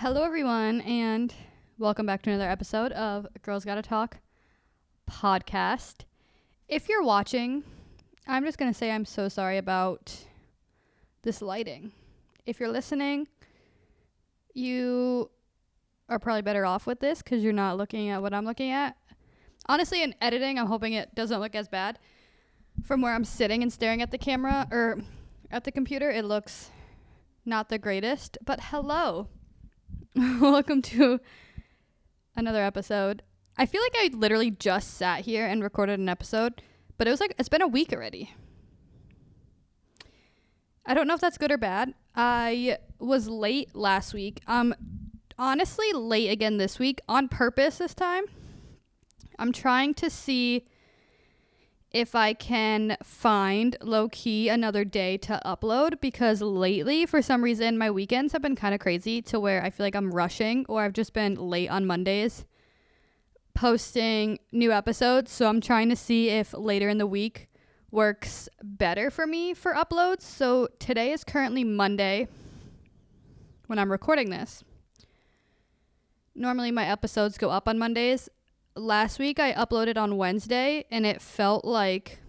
Hello, everyone, and welcome back to another episode of Girls Gotta Talk podcast. If you're watching, I'm just going to say I'm so sorry about this lighting. If you're listening, you are probably better off with this because you're not looking at what I'm looking at. Honestly, in editing, I'm hoping it doesn't look as bad. From where I'm sitting and staring at the camera or at the computer, it looks not the greatest, but hello. Welcome to another episode. I feel like I literally just sat here and recorded an episode, but it's been a week already. I don't know if that's good or bad. I was late last week. Honestly late again this week on purpose this time. I'm trying to see if I can find low-key another day to upload, because lately, for some reason, my weekends have been kind of crazy to where I feel like I'm rushing, or I've just been late on Mondays posting new episodes. So I'm trying to see if later in the week works better for me for uploads. So today is currently Monday when I'm recording this. Normally my episodes go up on Mondays. Last week I uploaded on Wednesday and it felt like,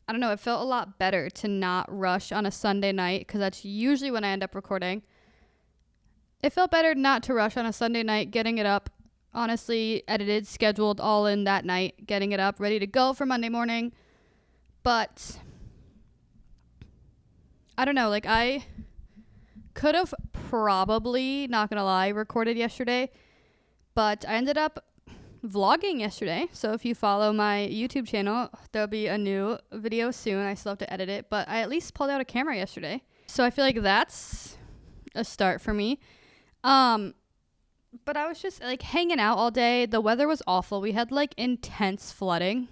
I don't know, it felt a lot better to not rush on a Sunday night because that's usually when I end up recording. It felt better not to rush on a Sunday night, getting it up, honestly, edited, scheduled all in that night, getting it up, ready to go for Monday morning. But I don't know, like I could have probably, not gonna lie, recorded yesterday. But I ended up vlogging yesterday. So if you follow my YouTube channel, there'll be a new video soon. I still have to edit it, but I at least pulled out a camera yesterday. So I feel like that's a start for me. But I was just like hanging out all day. The weather was awful. We had like intense flooding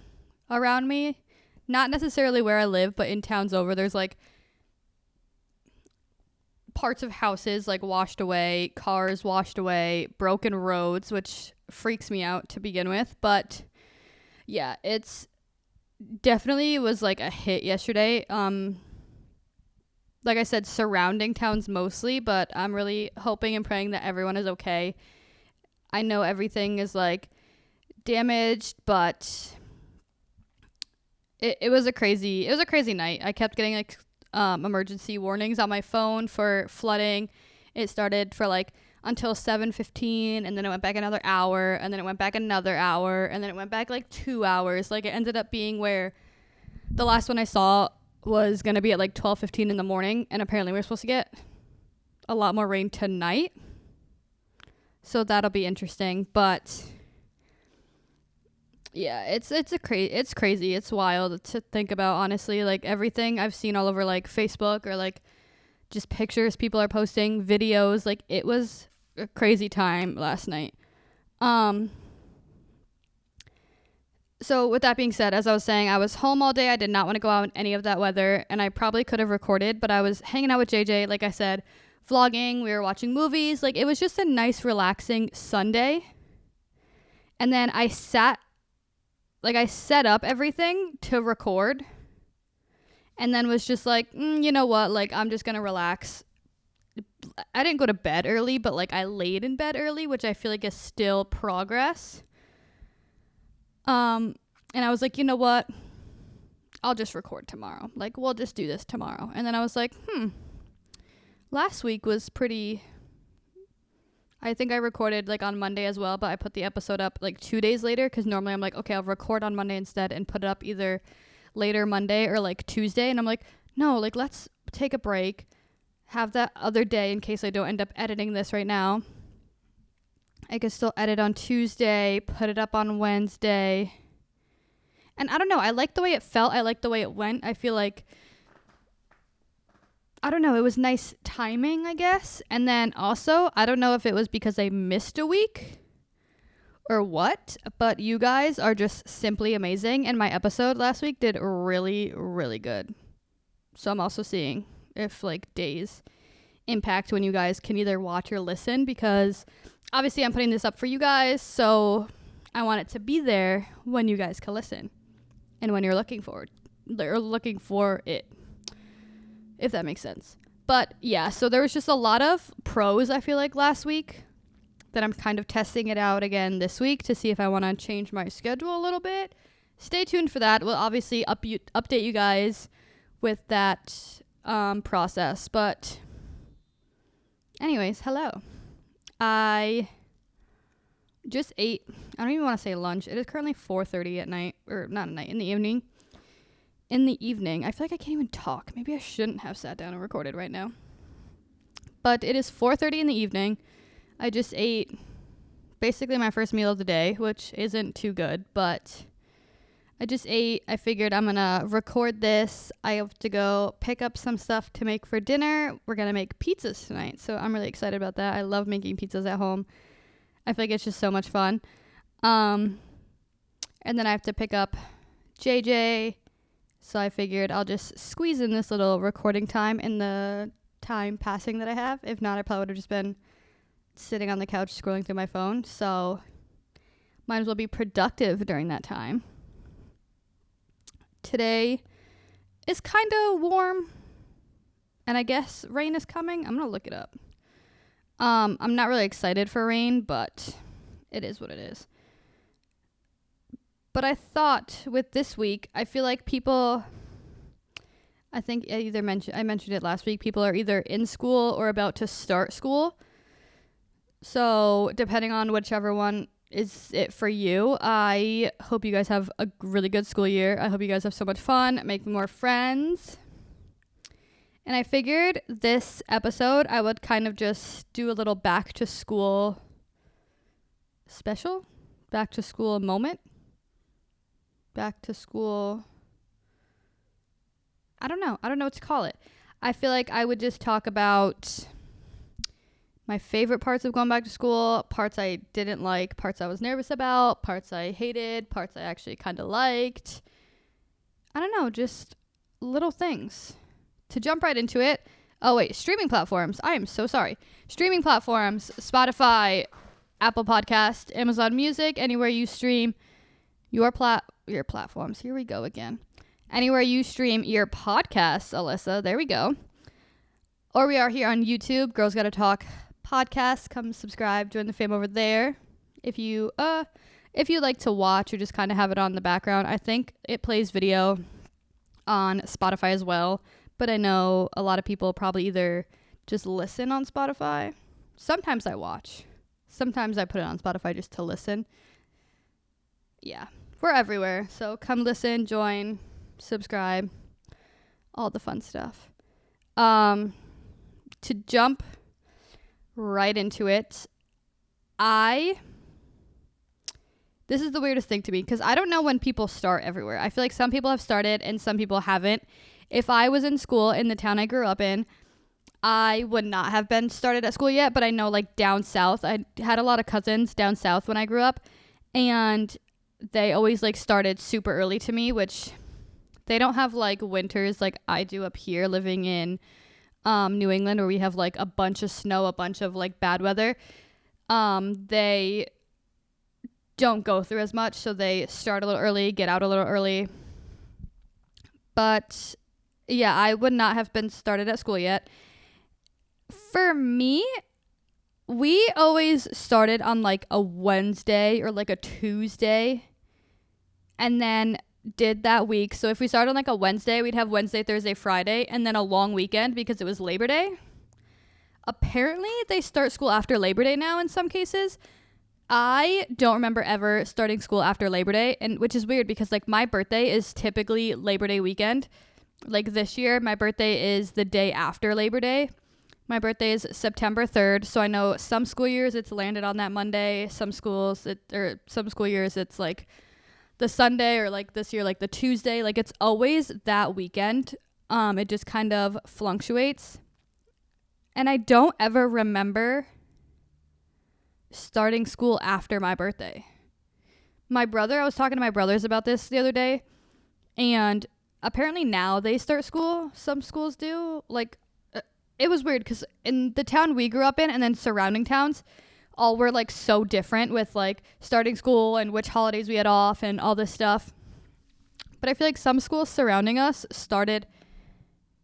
around me. Not necessarily where I live, but in towns over, there's like parts of houses like washed away, cars washed away, broken roads, which freaks me out to begin with. But yeah, it's definitely was like a hit yesterday. Like I said, surrounding towns mostly, but I'm really hoping and praying that everyone is okay. I know everything is like damaged, but it was a crazy night. I kept getting like emergency warnings on my phone for flooding. It started for like until 7:15, and then it went back another hour, and then it went back another hour, and then it went back like 2 hours. Like it ended up being where the last one I saw was gonna be at like 12:15 in the morning, and apparently we're supposed to get a lot more rain tonight, so that'll be interesting. But yeah, it's crazy. It's wild to think about, honestly. Like everything I've seen all over like Facebook or like just pictures people are posting, videos, like it was a crazy time last night. So with that being said, as I was saying, I was home all day. I did not want to go out in any of that weather, and I probably could have recorded, but I was hanging out with JJ, like I said, vlogging. We were watching movies. Like it was just a nice, relaxing Sunday. And then I set up everything to record, and then was just like, you know what? Like, I'm just going to relax. I didn't go to bed early, but like I laid in bed early, which I feel like is still progress. And I was like, you know what? I'll just record tomorrow. Like, we'll just do this tomorrow. And then I was like, last week was pretty, I think I recorded like on Monday as well, but I put the episode up like 2 days later because normally I'm like, okay, I'll record on Monday instead and put it up either later Monday or like Tuesday. And I'm like, no, like let's take a break, have that other day in case I don't end up editing this right now. I could still edit on Tuesday, put it up on Wednesday. And I don't know, I like the way it felt. I like the way it went. I feel like, I don't know, it was nice timing, I guess. And then also, I don't know if it was because I missed a week or what, but you guys are just simply amazing. And my episode last week did really, really good. So I'm also seeing if like days impact when you guys can either watch or listen, because obviously I'm putting this up for you guys. So I want it to be there when you guys can listen and when you're looking for it, if that makes sense. But yeah, so there was just a lot of pros, I feel like, last week that I'm kind of testing it out again this week to see if I want to change my schedule a little bit. Stay tuned for that. We'll obviously update you guys with that process. But anyways, hello. I just ate, I don't even want to say lunch. It is currently 4:30 at night, or not at night, in the evening. I feel like I can't even talk. Maybe I shouldn't have sat down and recorded right now. But it is 4:30 in the evening. I just ate basically my first meal of the day, which isn't too good, but I just ate. I figured I'm going to record this. I have to go pick up some stuff to make for dinner. We're going to make pizzas tonight, so I'm really excited about that. I love making pizzas at home. I feel like it's just so much fun. And then I have to pick up JJ, so I figured I'll just squeeze in this little recording time in the time passing that I have. If not, I probably would have just been sitting on the couch scrolling through my phone. So might as well be productive during that time. Today is kind of warm, and I guess rain is coming. I'm going to look it up. I'm not really excited for rain, but it is what it is. But I thought with this week, I feel like people, I think I mentioned it last week, people are either in school or about to start school. So depending on whichever one is it for you, I hope you guys have a really good school year. I hope you guys have so much fun, make more friends. And I figured this episode, I would kind of just do a little back to school special, back to school moment. Back to school. I don't know what to call it. I feel like I would just talk about my favorite parts of going back to school, parts I didn't like, parts I was nervous about, parts I hated, parts I actually kind of liked. I don't know, just little things. To jump right into it. Oh wait, streaming platforms. I am so sorry. Streaming platforms, Spotify, Apple Podcast, Amazon Music, anywhere you stream your platforms. Here we go again. Anywhere you stream your podcasts, Alyssa. There we go. Or we are here on YouTube, Girls Gotta Talk podcast. Come subscribe, join the fam over there. If you like to watch or just kind of have it on the background, I think it plays video on Spotify as well. But I know a lot of people probably either just listen on Spotify. Sometimes I watch. Sometimes I put it on Spotify just to listen. Yeah, we're everywhere. So come listen, join, subscribe, all the fun stuff. To jump right into it, this is the weirdest thing to me because I don't know when people start everywhere. I feel like some people have started and some people haven't. If I was in school in the town I grew up in, I would not have been started at school yet, but I know like down south, I had a lot of cousins down south when I grew up, and they always like started super early to me, which they don't have like winters like I do up here living in New England, where we have like a bunch of snow, a bunch of like bad weather. They don't go through as much, so they start a little early, get out a little early. But yeah, I would not have been started at school yet. For me, we always started on like a Wednesday or like a Tuesday and then did that week. So if we started on like a Wednesday, we'd have Wednesday, Thursday, Friday, and then a long weekend because it was Labor Day. Apparently, they start school after Labor Day now in some cases. I don't remember ever starting school after Labor Day, and which is weird because like my birthday is typically Labor Day weekend. Like this year, my birthday is the day after Labor Day. My birthday is September 3rd, so I know some school years it's landed on that Monday. Some school years it's like the Sunday, or like this year like the Tuesday. Like it's always that weekend. It just kind of fluctuates. And I don't ever remember starting school after my birthday. I was talking to my brothers about this the other day, and apparently now they start school. Some schools do. Like, it was weird because in the town we grew up in and then surrounding towns all were like so different with like starting school and which holidays we had off and all this stuff. But I feel like some schools surrounding us started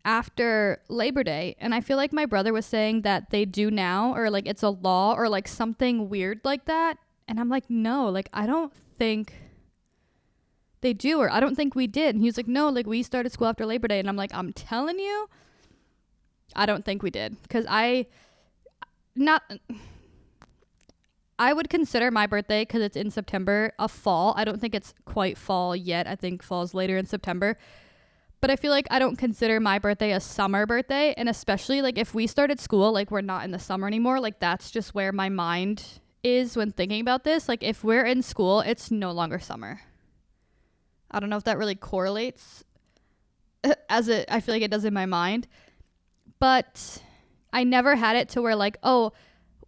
after Labor Day. And I feel like my brother was saying that they do now, or like it's a law or like something weird like that. And I'm like, no, like I don't think they do, or I don't think we did. And he was like, no, like we started school after Labor Day. And I'm like, I'm telling you, I don't think we did. Because I would consider my birthday, because it's in September, a fall. I don't think it's quite fall yet. I think fall's later in September. But I feel like I don't consider my birthday a summer birthday. And especially like if we started school, like we're not in the summer anymore. Like that's just where my mind is when thinking about this. Like if we're in school, it's no longer summer. I don't know if that really correlates I feel like it does in my mind. But I never had it to where like, oh,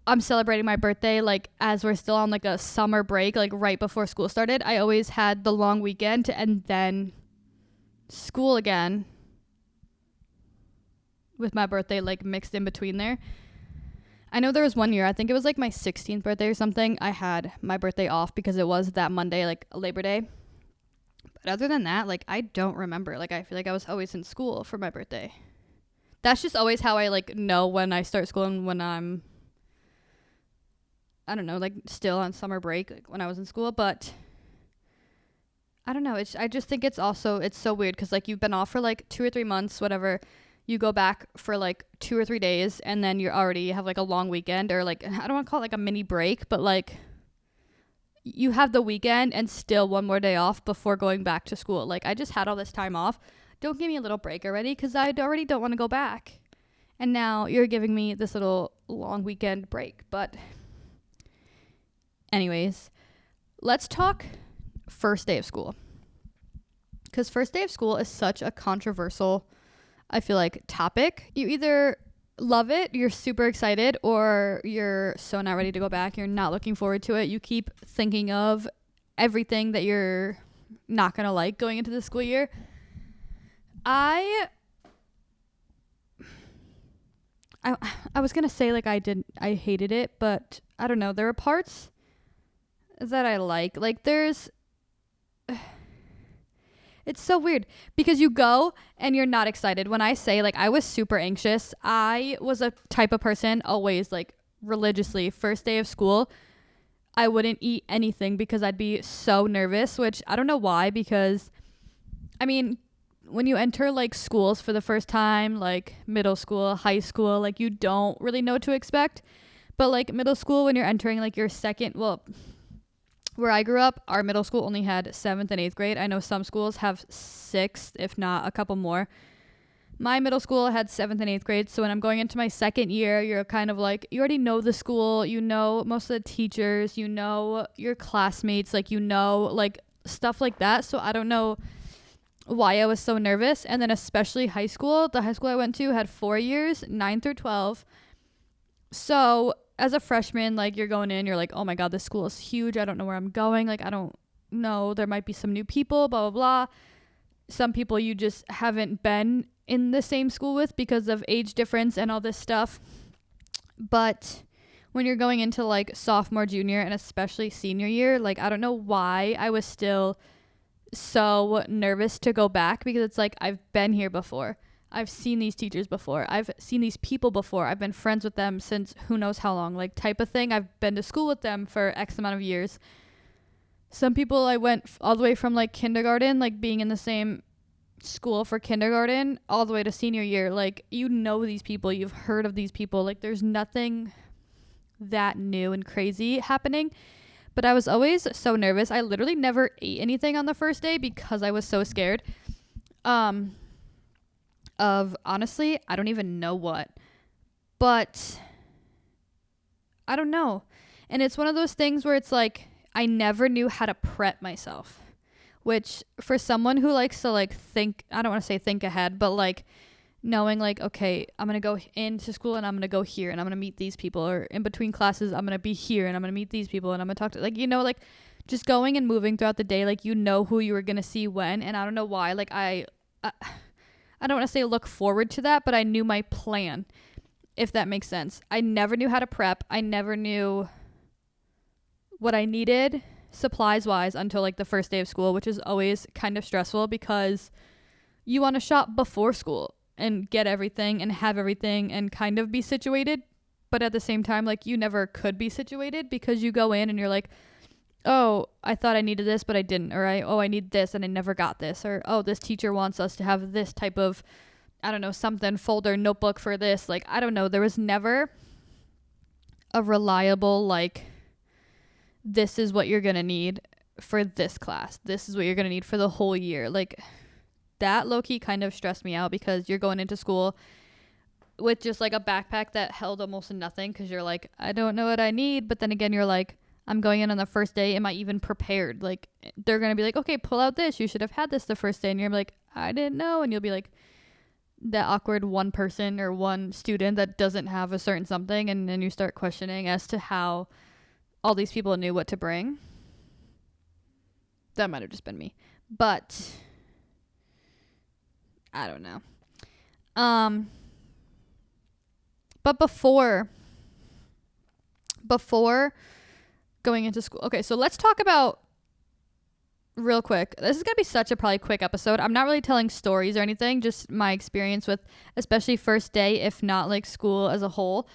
I'm celebrating my birthday like as we're still on like a summer break, like right before school started. I always had the long weekend and then school again with my birthday like mixed in between there. I know there was one year, I think it was like my 16th birthday or something, I had my birthday off because it was that Monday, like Labor Day. But other than that, like I don't remember. Like I feel like I was always in school for my birthday. That's just always how I like know when I start school and when I'm, I don't know, like still on summer break, like when I was in school. But I don't know. I just think it's so weird because like you've been off for like 2 or 3 months, whatever. You go back for like 2 or 3 days and then you have like a long weekend, or like, I don't want to call it like a mini break, but like you have the weekend and still one more day off before going back to school. Like I just had all this time off. Don't give me a little break already, because I already don't want to go back. And now you're giving me this little long weekend break. But anyways, let's talk first day of school, because first day of school is such a controversial, I feel like, topic. You either love it, you're super excited, or you're so not ready to go back, you're not looking forward to it. You keep thinking of everything that you're not gonna like going into the school year. I was gonna say like I hated it, but I don't know, there were parts that I like there's it's so weird because you go and you're not excited. When I say like I was super anxious, I was a type of person always like religiously first day of school I wouldn't eat anything because I'd be so nervous, which I don't know why, because I mean when you enter like schools for the first time, like middle school, high school, like you don't really know what to expect. But like middle school, when you're entering like your second, well, where I grew up, our middle school only had 7th and 8th grade. I know some schools have 6th, if not a couple more. My middle school had 7th and 8th grade. So when I'm going into my second year, you're kind of like, you already know the school, you know most of the teachers, you know your classmates, like you know like stuff like that. So I don't know why I was so nervous. And then especially high school, the high school I went to had 4 years, 9 through 12. So as a freshman, like you're going in, you're like, oh my God, this school is huge. I don't know where I'm going. Like, I don't know. There might be some new people, blah, blah, blah. Some people you just haven't been in the same school with because of age difference and all this stuff. But when you're going into like sophomore, junior, and especially senior year, like, I don't know why I was still so nervous to go back, because it's like I've been here before. I've seen these teachers before. I've seen these people before. I've been friends with them since who knows how long, like type of thing. I've been to school with them for X amount of years. Some people I went all the way from like kindergarten, like being in the same school for kindergarten all the way to senior year. Like, you know these people, you've heard of these people. Like, there's nothing that new and crazy happening. But I was always so nervous. I literally never ate anything on the first day because I was so scared. Of honestly, I don't even know what. But I don't know. And it's one of those things where it's like I never knew how to prep myself. Which for someone who likes to like think, I don't want to say think ahead, but like knowing like, okay, I'm going to go into school and I'm going to go here and I'm going to meet these people, or in between classes, I'm going to be here and I'm going to meet these people and I'm going to talk to, like, you know, like just going and moving throughout the day, like, you know who you were going to see when. And I don't know why, like I don't want to say look forward to that, but I knew my plan, if that makes sense. I never knew how to prep. I never knew what I needed supplies wise until like the first day of school, which is always kind of stressful because you want to shop before school. and get everything and have everything and kind of be situated. But at the same time, like, you never could be situated because you go in and you're like, oh, I thought I needed this, but I didn't. Or I need this and I never got this. Or, oh, this teacher wants us to have this type of, I don't know, something, folder, notebook for this. Like, I don't know. There was never a reliable, like, this is what you're going to need for this class. This is what you're going to need for the whole year. Like, that low-key kind of stressed me out because you're going into school with just like a backpack that held almost nothing because you're like, I don't know what I need. But then again, you're like, I'm going in on the first day. Am I even prepared? Like, they're going to be like, okay, pull out this. You should have had this the first day. And you're like, I didn't know. And you'll be like that awkward one person or one student that doesn't have a certain something. And then you start questioning as to how all these people knew what to bring. That might have just been me. But I don't know. But before going into school. Okay, so let's talk about real quick. This is going to be such a probably quick episode. I'm not really telling stories or anything, just my experience with especially first day, if not like school as a whole.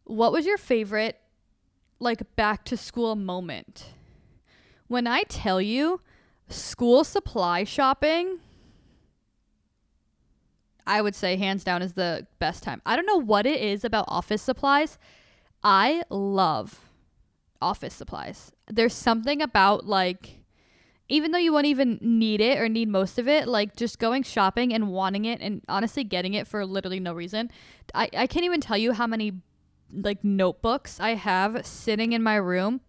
What was your favorite like back to school moment? When I tell you school supply shopping, I would say hands down is the best time. I don't know what it is about office supplies. I love office supplies. There's something about like, even though you won't even need it or need most of it, like just going shopping and wanting it and honestly getting it for literally no reason. I can't even tell you how many like notebooks I have sitting in my room,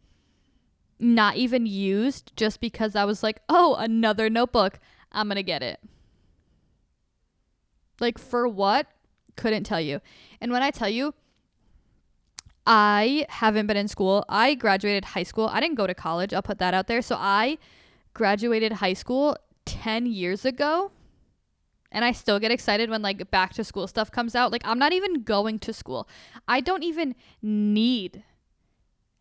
not even used, just because I was like, oh, another notebook. I'm going to get it. Like, for what? Couldn't tell you. And when I tell you, I haven't been in school. I graduated high school. I didn't go to college. I'll put that out there. So I graduated high school 10 years ago. And I still get excited when like back to school stuff comes out. Like, I'm not even going to school. I don't even need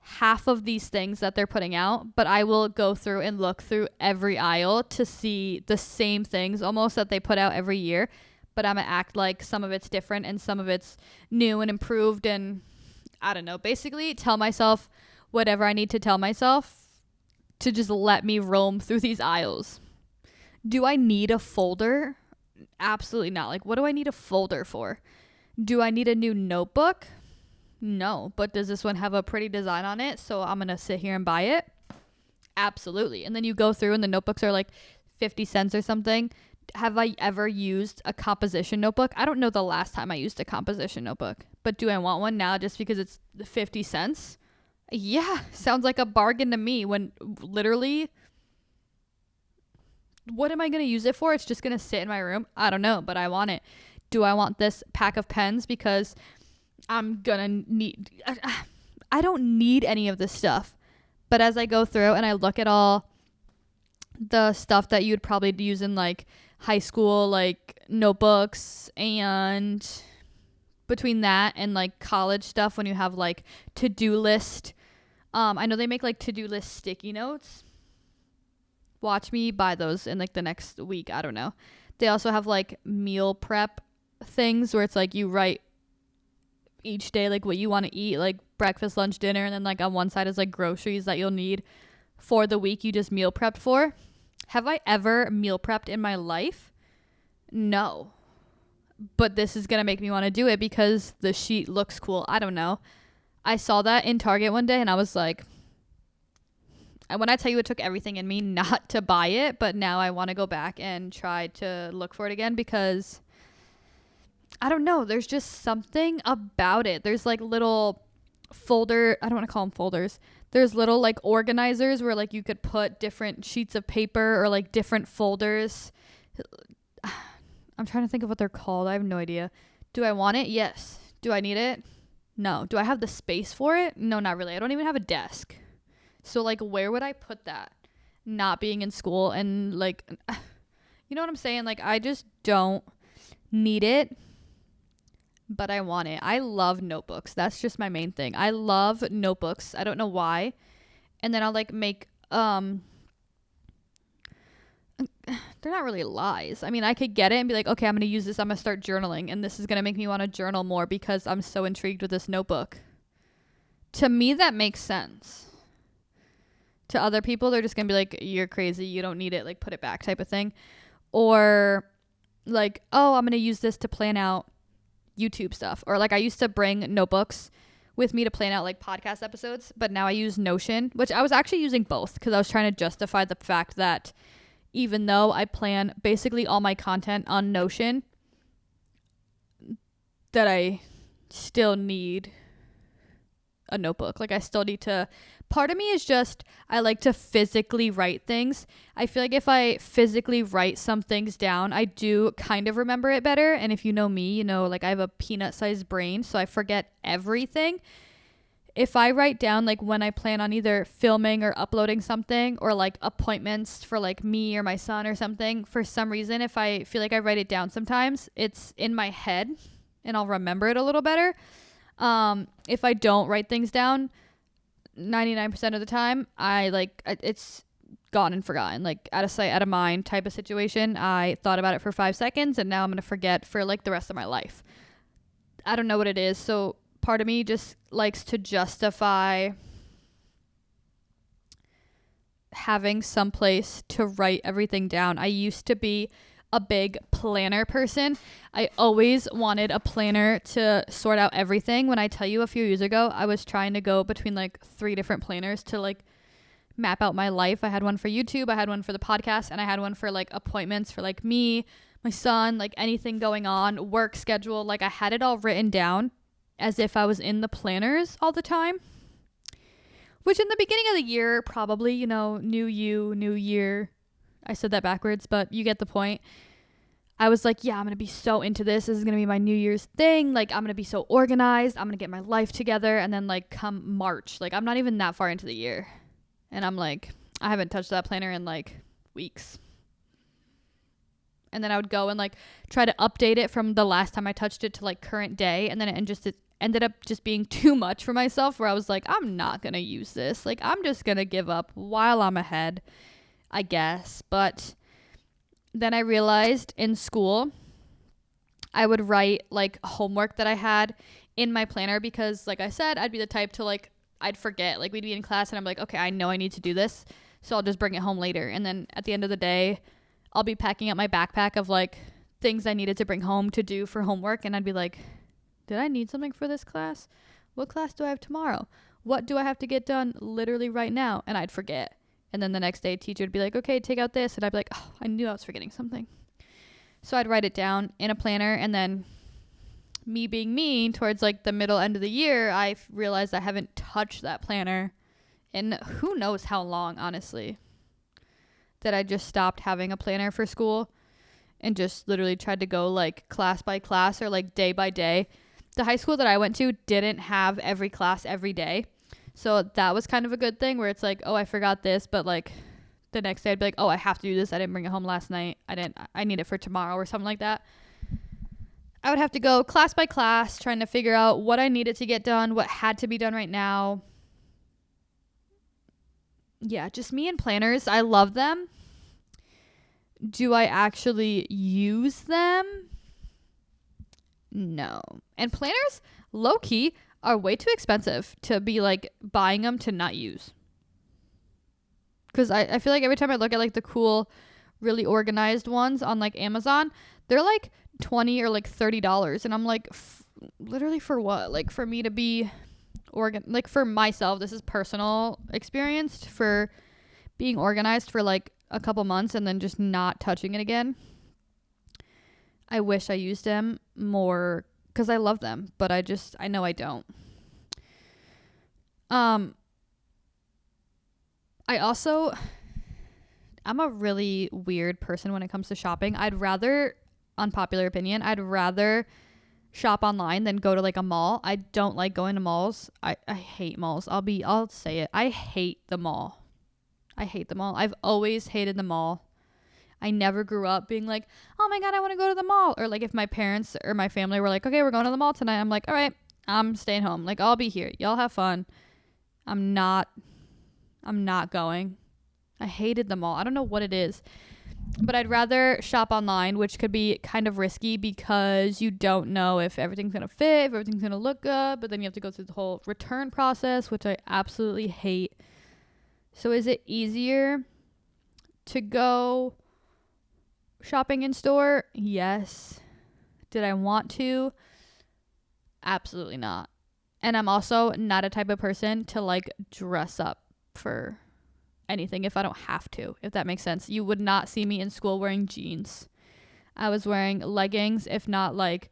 half of these things that they're putting out, but I will go through and look through every aisle to see the same things almost that they put out every year. But I'm going to act like some of it's different and some of it's new and improved. And I don't know, basically tell myself whatever I need to tell myself to just let me roam through these aisles. Do I need a folder? Absolutely not. Like, what do I need a folder for? Do I need a new notebook? No. But does this one have a pretty design on it, so I'm going to sit here and buy it? Absolutely. And then you go through and the notebooks are like 50 cents or something. Have I ever used a composition notebook? I don't know the last time I used a composition notebook, but do I want one now just because it's 50 cents? Yeah, sounds like a bargain to me when literally, what am I going to use it for? It's just going to sit in my room. I don't know, but I want it. Do I want this pack of pens because I'm going to need, I don't need any of this stuff. But as I go through and I look at all the stuff that you'd probably use in like high school, like notebooks, and between that and like college stuff, when you have like to-do list, I know they make like to-do list sticky notes. Watch me buy those in like the next week. I don't know. They also have like meal prep things where it's like you write each day like what you want to eat, like breakfast, lunch, dinner, and then like on one side is like groceries that you'll need for the week you just meal prepped for. Have I ever meal prepped in my life? No. But this is going to make me want to do it because the sheet looks cool. I don't know. I saw that in Target one day and I was like, when I tell you it took everything in me not to buy it, but now I want to go back and try to look for it again because I don't know. There's just something about it. There's like little folder, I don't want to call them folders. There's little like organizers where like you could put different sheets of paper or like different folders. I'm trying to think of what they're called. I have no idea. Do I want it? Yes. Do I need it? No. Do I have the space for it? No, not really. I don't even have a desk. So like, where would I put that? Not being in school and like, you know what I'm saying? Like, I just don't need it, but I want it. I love notebooks. That's just my main thing. I love notebooks. I don't know why. And then I'll like make they're not really lies. I mean, I could get it and be like, okay, I'm going to use this. I'm going to start journaling, and this is going to make me want to journal more because I'm so intrigued with this notebook. To me, that makes sense. To other people, they're just going to be like, you're crazy. You don't need it. Like, put it back type of thing. Or like, oh, I'm going to use this to plan out YouTube stuff. Or like, I used to bring notebooks with me to plan out like podcast episodes, but now I use Notion, which I was actually using both because I was trying to justify the fact that even though I plan basically all my content on Notion, that I still need a notebook. Like, I still need to, part of me is just, I like to physically write things. I feel like if I physically write some things down, I do kind of remember it better. And if you know me, you know, like I have a peanut-sized brain, so I forget everything. If I write down like when I plan on either filming or uploading something, or like appointments for like me or my son or something, for some reason, if I feel like I write it down sometimes, it's in my head and I'll remember it a little better. If I don't write things down, 99% of the time, it's gone and forgotten, like out of sight, out of mind type of situation. I thought about it for 5 seconds and now I'm going to forget for like the rest of my life. I don't know what it is. So part of me just likes to justify having some place to write everything down. I used to be a big planner person. I always wanted a planner to sort out everything. When I tell you a few years ago, I was trying to go between like 3 different planners to like map out my life. I had one for YouTube, I had one for the podcast, and I had one for like appointments for like me, my son, like anything going on, work schedule. Like I had it all written down as if I was in the planners all the time. Which in the beginning of the year, probably, you know, new you, new year. I said that backwards, but you get the point. I was like, yeah, I'm going to be so into this. This is going to be my New Year's thing. Like, I'm going to be so organized. I'm going to get my life together. And then, like, come March, like, I'm not even that far into the year. And I'm like, I haven't touched that planner in, like, weeks. And then I would go and, like, try to update it from the last time I touched it to, like, current day. And then it ended up just being too much for myself, where I was like, I'm not going to use this. Like, I'm just going to give up while I'm ahead, I guess. But then I realized in school, I would write like homework that I had in my planner because, like I said, I'd be the type to like, I'd forget. Like, we'd be in class and I'm like, okay, I know I need to do this, so I'll just bring it home later. And then at the end of the day, I'll be packing up my backpack of like things I needed to bring home to do for homework. And I'd be like, did I need something for this class? What class do I have tomorrow? What do I have to get done literally right now? And I'd forget. And then the next day, teacher would be like, okay, take out this. And I'd be like, oh, I knew I was forgetting something. So I'd write it down in a planner. And then me being mean towards like the middle end of the year, I realized I haven't touched that planner in who knows how long, honestly. That I just stopped having a planner for school and just literally tried to go like class by class or like day by day. The high school that I went to didn't have every class every day. So that was kind of a good thing, where it's like, oh, I forgot this, but like the next day I'd be like, oh, I have to do this. I didn't bring it home last night. I need it for tomorrow or something like that. I would have to go class by class trying to figure out what I needed to get done, what had to be done right now. Yeah, just me and planners. I love them. Do I actually use them? No. And planners, low key, are way too expensive to be like buying them to not use. Because I feel like every time I look at like the cool, really organized ones on like Amazon, they're like $20 or like $30. And I'm like, literally for what? Like for me to be like for myself, this is personal experience, for being organized for like a couple months and then just not touching it again. I wish I used them more because I love them, but I know I don't. I'm a really weird person when it comes to shopping. Unpopular opinion, I'd rather shop online than go to like a mall. I don't like going to malls. I hate malls. I'll say it. I hate the mall. I've always hated the mall. I never grew up being like, oh my God, I want to go to the mall. Or like if my parents or my family were like, okay, we're going to the mall tonight, I'm like, all right, I'm staying home. Like, I'll be here. Y'all have fun. I'm not going. I hated the mall. I don't know what it is. But I'd rather shop online, which could be kind of risky because you don't know if everything's going to fit, if everything's going to look good, but then you have to go through the whole return process, which I absolutely hate. So is it easier to go shopping in store? Yes. Did I want to? Absolutely not. And I'm also not a type of person to like dress up for anything if I don't have to, if that makes sense. You would not see me in school wearing jeans. I was wearing leggings, if not like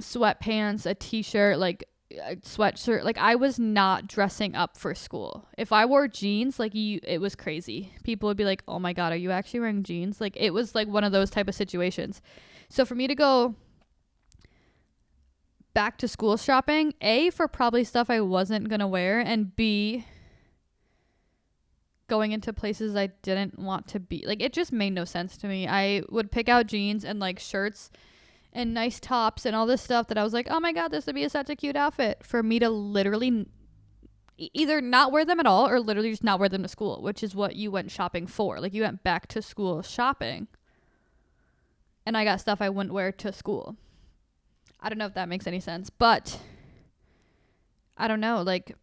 sweatpants, a t-shirt, like a sweatshirt. Like I was not dressing up for school. If I wore jeans, like it was crazy. People would be like, "Oh my God, are you actually wearing jeans?" Like it was like one of those type of situations. So for me to go back to school shopping, A, for probably stuff I wasn't going to wear, and B, going into places I didn't want to be. Like, it just made no sense to me. I would pick out jeans and, like, shirts and nice tops and all this stuff that I was like, oh my God, this would be such a cute outfit, for me to literally either not wear them at all or literally just not wear them to school, which is what you went shopping for. Like, you went back to school shopping, and I got stuff I wouldn't wear to school. I don't know if that makes any sense, but I don't know. Like,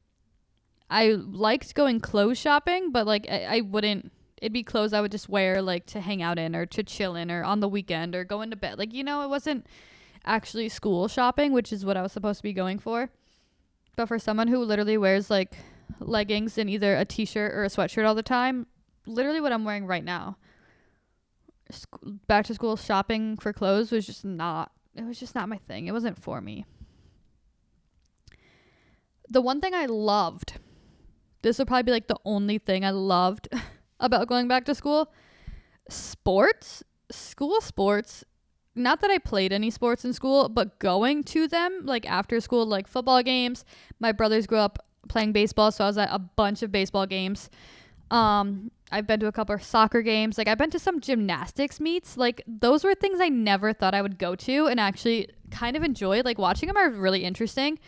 I liked going clothes shopping, but like I wouldn't, it'd be clothes I would just wear like to hang out in or to chill in or on the weekend or go into bed. Like, you know, it wasn't actually school shopping, which is what I was supposed to be going for. But for someone who literally wears like leggings and either a t-shirt or a sweatshirt all the time, literally what I'm wearing right now, back to school shopping for clothes was just not, it was just not my thing. It wasn't for me. The one thing I loved, this would probably be like the only thing I loved about going back to school, sports, school sports. Not that I played any sports in school, but going to them like after school, like football games. My brothers grew up playing baseball, so I was at a bunch of baseball games. I've been to a couple of soccer games. Like, I've been to some gymnastics meets. Like, those were things I never thought I would go to and actually kind of enjoy. Like, watching them are really interesting.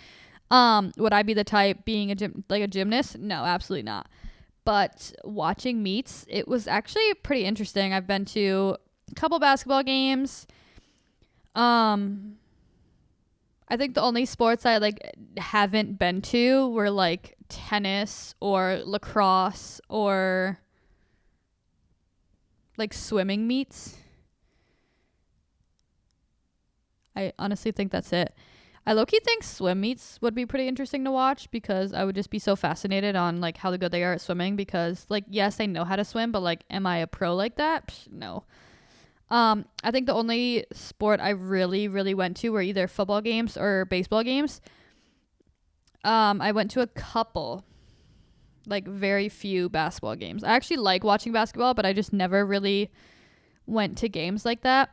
Would I be the type being a gymnast? No, absolutely not. But watching meets, it was actually pretty interesting. I've been to a couple basketball games. I think the only sports I like haven't been to were like tennis or lacrosse or like swimming meets. I honestly think that's it. I low-key think swim meets would be pretty interesting to watch because I would just be so fascinated on like how good they are at swimming, because like, yes, I know how to swim, but like, am I a pro like that? Psh, no. I think the only sport I really, really went to were either football games or baseball games. I went to a couple, like very few basketball games. I actually like watching basketball, but I just never really went to games like that.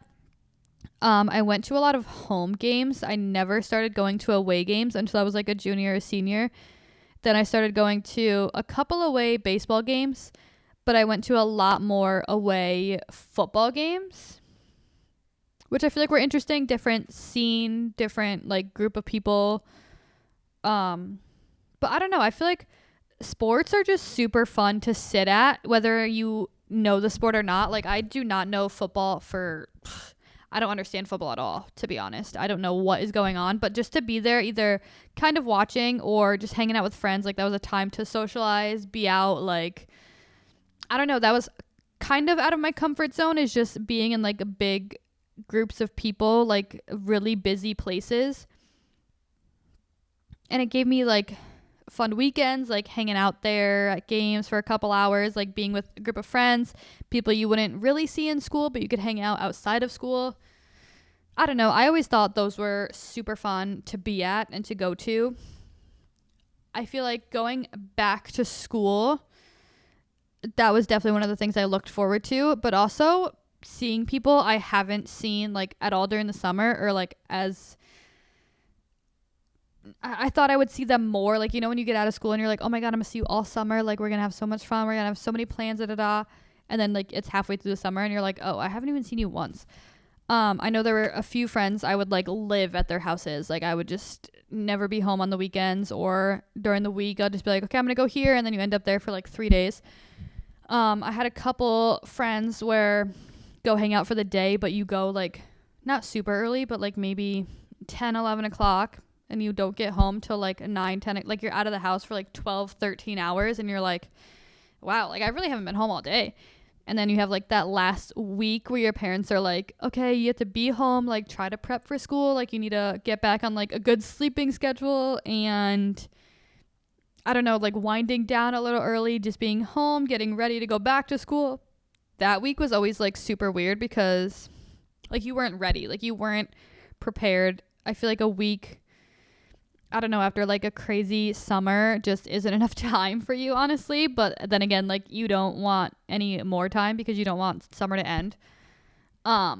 I went to a lot of home games. I never started going to away games until I was like a junior or senior. Then I started going to a couple away baseball games, but I went to a lot more away football games, which I feel like were interesting, different scene, different like group of people. But I don't know. I feel like sports are just super fun to sit at, whether you know the sport or not. Like, I do not know football I don't understand football at all, to be honest. I don't know what is going on, but just to be there, either kind of watching or just hanging out with friends, like that was a time to socialize, be out, like, I don't know, that was kind of out of my comfort zone, is just being in like big groups of people, like really busy places. And it gave me like fun weekends, like hanging out there at games for a couple hours, like being with a group of friends, people you wouldn't really see in school, but you could hang out outside of school. I don't know. I always thought those were super fun to be at and to go to. I feel like going back to school, that was definitely one of the things I looked forward to, but also seeing people I haven't seen like at all during the summer, or like as I thought I would see them more. Like, you know, when you get out of school and you're like, oh my God, I'm gonna see you all summer. Like, we're gonna have so much fun. We're gonna have so many plans, da da da. And then like it's halfway through the summer and you're like, oh, I haven't even seen you once. I know there were a few friends I would like live at their houses. Like, I would just never be home on the weekends, or during the week I'll just be like, okay, I'm gonna go here, and then you end up there for like 3 days. I had a couple friends where go hang out for the day, but you go like not super early, but like maybe 10, 11 o'clock, and you don't get home till like 9, 10, like you're out of the house for like 12, 13 hours, and you're like, wow, like I really haven't been home all day. And then you have like that last week where your parents are like, okay, you have to be home, like try to prep for school, like you need to get back on like a good sleeping schedule, and I don't know, like winding down a little early, just being home, getting ready to go back to school. That week was always like super weird because like you weren't ready, like you weren't prepared. I feel like a week, I don't know, after like a crazy summer just isn't enough time for you, honestly. But then again, like you don't want any more time because you don't want summer to end. But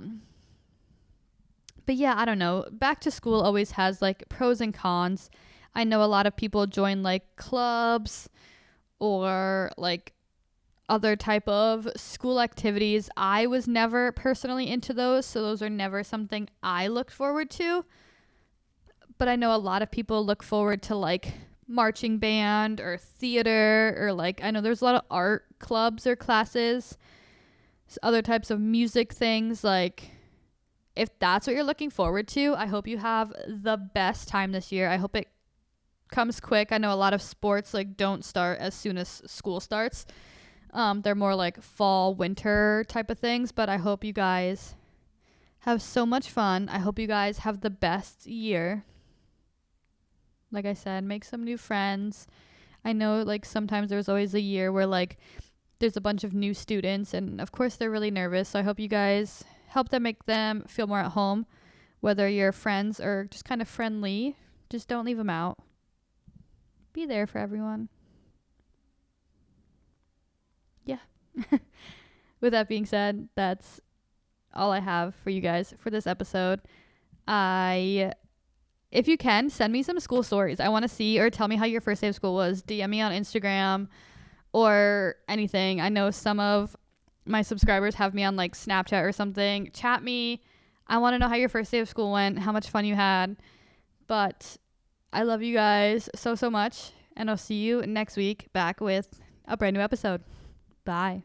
yeah, I don't know. Back to school always has like pros and cons. I know a lot of people join like clubs or like other type of school activities. I was never personally into those, so those are never something I looked forward to. But I know a lot of people look forward to like marching band or theater, or like I know there's a lot of art clubs or classes, other types of music things. Like if that's what you're looking forward to, I hope you have the best time this year. I hope it comes quick. I know a lot of sports like don't start as soon as school starts. They're more like fall, winter type of things, but I hope you guys have so much fun. I hope you guys have the best year. Like I said, make some new friends. I know like sometimes there's always a year where like there's a bunch of new students, and of course they're really nervous. So I hope you guys help them, make them feel more at home, whether you're friends or just kind of friendly. Just don't leave them out. Be there for everyone. Yeah. With that being said, that's all I have for you guys for this episode. If you can, send me some school stories. I want to see, or tell me how your first day of school was. DM me on Instagram or anything. I know some of my subscribers have me on like Snapchat or something. Chat me. I want to know how your first day of school went, how much fun you had. But I love you guys so much, and I'll see you next week back with a brand new episode. Bye.